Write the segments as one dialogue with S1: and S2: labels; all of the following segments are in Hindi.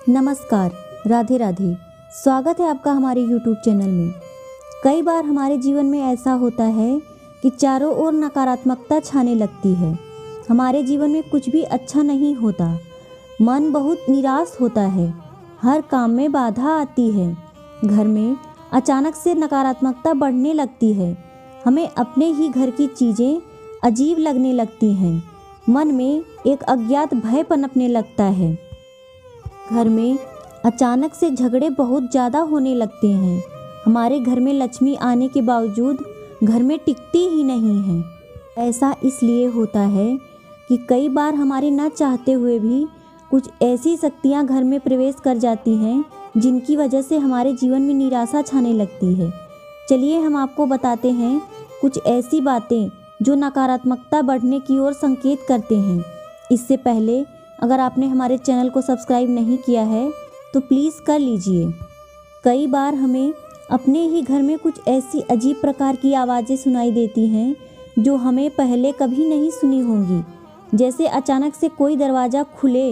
S1: नमस्कार, राधे राधे। स्वागत है आपका हमारे YouTube चैनल में। कई बार हमारे जीवन में ऐसा होता है कि चारों ओर नकारात्मकता छाने लगती है। हमारे जीवन में कुछ भी अच्छा नहीं होता, मन बहुत निराश होता है, हर काम में बाधा आती है, घर में अचानक से नकारात्मकता बढ़ने लगती है, हमें अपने ही घर की चीज़ें अजीब लगने लगती हैं, मन में एक अज्ञात भय पनपने लगता है, घर में अचानक से झगड़े बहुत ज़्यादा होने लगते हैं, हमारे घर में लक्ष्मी आने के बावजूद घर में टिकती ही नहीं है। ऐसा इसलिए होता है कि कई बार हमारे ना चाहते हुए भी कुछ ऐसी शक्तियाँ घर में प्रवेश कर जाती हैं जिनकी वजह से हमारे जीवन में निराशा छाने लगती है। चलिए हम आपको बताते हैं कुछ ऐसी बातें जो नकारात्मकता बढ़ने की ओर संकेत करते हैं। इससे पहले अगर आपने हमारे चैनल को सब्सक्राइब नहीं किया है तो प्लीज़ कर लीजिए। कई बार हमें अपने ही घर में कुछ ऐसी अजीब प्रकार की आवाज़ें सुनाई देती हैं जो हमें पहले कभी नहीं सुनी होंगी। जैसे अचानक से कोई दरवाज़ा खुले,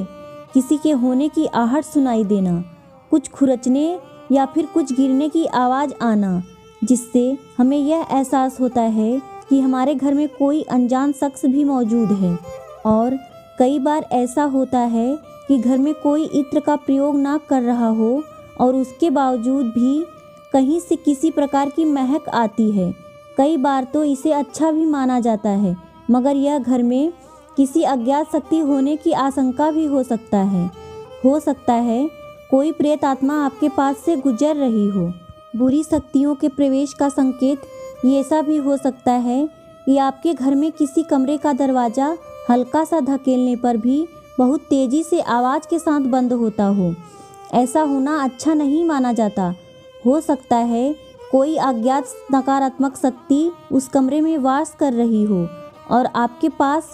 S1: किसी के होने की आहट सुनाई देना, कुछ खुरचने या फिर कुछ गिरने की आवाज़ आना, जिससे हमें यह एहसास होता है कि हमारे घर में कोई अनजान शख्स भी मौजूद है। और कई बार ऐसा होता है कि घर में कोई इत्र का प्रयोग ना कर रहा हो और उसके बावजूद भी कहीं से किसी प्रकार की महक आती है। कई बार तो इसे अच्छा भी माना जाता है, मगर यह घर में किसी अज्ञात शक्ति होने की आशंका भी हो सकता है। कोई प्रेत आत्मा आपके पास से गुजर रही हो। बुरी शक्तियों के प्रवेश का संकेत ये ऐसा भी हो सकता है कि आपके घर में किसी कमरे का दरवाज़ा हल्का सा धकेलने पर भी बहुत तेज़ी से आवाज़ के साथ बंद होता हो। ऐसा होना अच्छा नहीं माना जाता। हो सकता है कोई अज्ञात नकारात्मक शक्ति उस कमरे में वास कर रही हो और आपके पास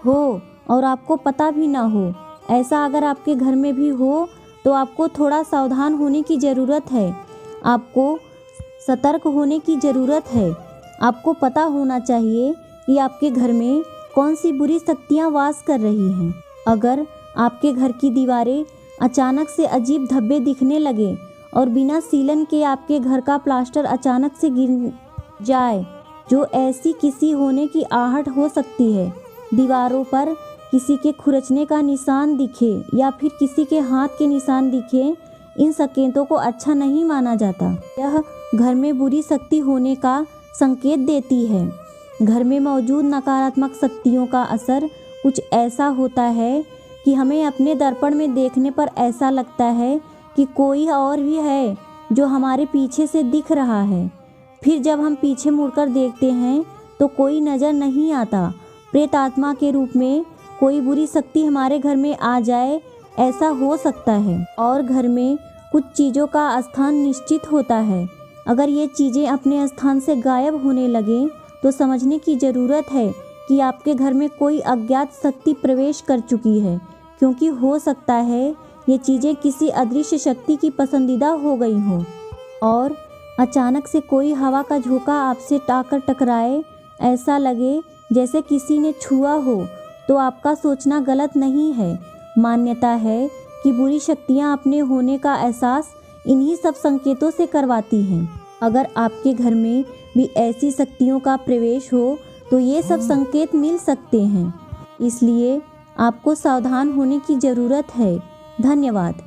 S1: हो और आपको पता भी ना हो। ऐसा अगर आपके घर में भी हो तो आपको थोड़ा सावधान होने की ज़रूरत है, आपको सतर्क होने की ज़रूरत है। आपको पता होना चाहिए कि आपके घर में कौन सी बुरी शक्तियाँ वास कर रही हैं। अगर आपके घर की दीवारें अचानक से अजीब धब्बे दिखने लगे और बिना सीलन के आपके घर का प्लास्टर अचानक से गिर जाए, जो ऐसी किसी होने की आहट हो सकती है, दीवारों पर किसी के खुरचने का निशान दिखे या फिर किसी के हाथ के निशान दिखे, इन संकेतों को अच्छा नहीं माना जाता। यह घर में बुरी शक्ति होने का संकेत देती है। घर में मौजूद नकारात्मक शक्तियों का असर कुछ ऐसा होता है कि हमें अपने दर्पण में देखने पर ऐसा लगता है कि कोई और भी है जो हमारे पीछे से दिख रहा है। फिर जब हम पीछे मुड़कर देखते हैं तो कोई नज़र नहीं आता। प्रेत आत्मा के रूप में कोई बुरी शक्ति हमारे घर में आ जाए, ऐसा हो सकता है। और घर में कुछ चीज़ों का स्थान निश्चित होता है। अगर ये चीज़ें अपने स्थान से गायब होने लगें तो समझने की ज़रूरत है कि आपके घर में कोई अज्ञात शक्ति प्रवेश कर चुकी है, क्योंकि हो सकता है ये चीज़ें किसी अदृश्य शक्ति की पसंदीदा हो गई हों। और अचानक से कोई हवा का झोंका आपसे आकर टकराए, ऐसा लगे जैसे किसी ने छुआ हो, तो आपका सोचना गलत नहीं है। मान्यता है कि बुरी शक्तियाँ अपने होने का एहसास इन्हीं सब संकेतों से करवाती हैं। अगर आपके घर में भी ऐसी शक्तियों का प्रवेश हो तो ये सब संकेत मिल सकते हैं। इसलिए आपको सावधान होने की ज़रूरत है। धन्यवाद।